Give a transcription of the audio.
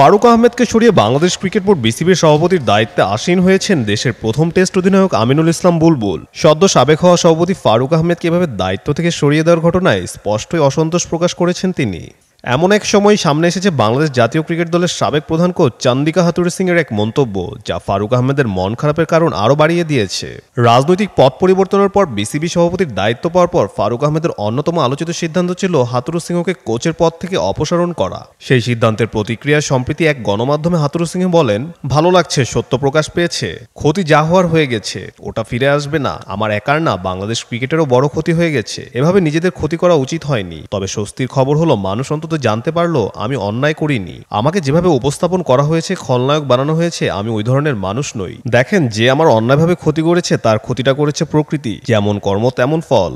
ফারুক আহমেদকে সরিয়ে Bangladesh cricket board বিসিবির সভাপতির দায়িত্বে আসীন হয়েছেন দেশের প্রথম টেস্ট অধিনায়ক আমিনুল ইসলাম বুলবুল। সদ্য সাবেক হওয়া সভাপতি ফারুক আহমেদকে এভাবে দায়িত্ব থেকে সরিয়ে দেওয়ার ঘটনায় স্পষ্টই অসন্তোষ প্রকাশ করেছেন তিনি। এমন এক সময় সামনে এসেছে বাংলাদেশ জাতীয় ক্রিকেট দলের সাবেক প্রধান কোচ চন্দিকা হাথুরুসিং সিংয়ের এক মন্তব্য, যা ফারুক আহমেদের মন খারাপের কারণ আরও বাড়িয়ে দিয়েছে। রাজনৈতিক পথ পরিবর্তনের পর বিসিবি সভাপতির দায়িত্ব পাওয়ার পর ফারুক আহমেদের অন্যতম আলোচিত সিদ্ধান্ত ছিল হাথুরুসিং সিংহকে কোচের পদ থেকে অপসারণ করা। সেই সিদ্ধান্তের প্রতিক্রিয়া সম্প্রতি এক গণমাধ্যমে হাথুরুসিং সিংহ বলেন, ভালো লাগছে, সত্য প্রকাশ পেয়েছে, ক্ষতি যা হওয়ার হয়ে গেছে, ওটা ফিরে আসবে না। আমার একার না, বাংলাদেশ ক্রিকেটেরও বড় ক্ষতি হয়ে গেছে। এভাবে নিজেদের ক্ষতি করা উচিত হয়নি। তবে স্বস্তির খবর হলো মানুষ অন্তত জানতে পারলো আমি অন্যায় করিনি। আমাকে যেভাবে উপস্থাপন করা হয়েছে, খলনায়ক বানানো হয়েছে, আমি ওই ধরনের মানুষ নই। দেখেন, যে আমার অন্যায়ভাবে ক্ষতি করেছে তার ক্ষতিটা করেছে প্রকৃতি। যেমন কর্ম তেমন ফল।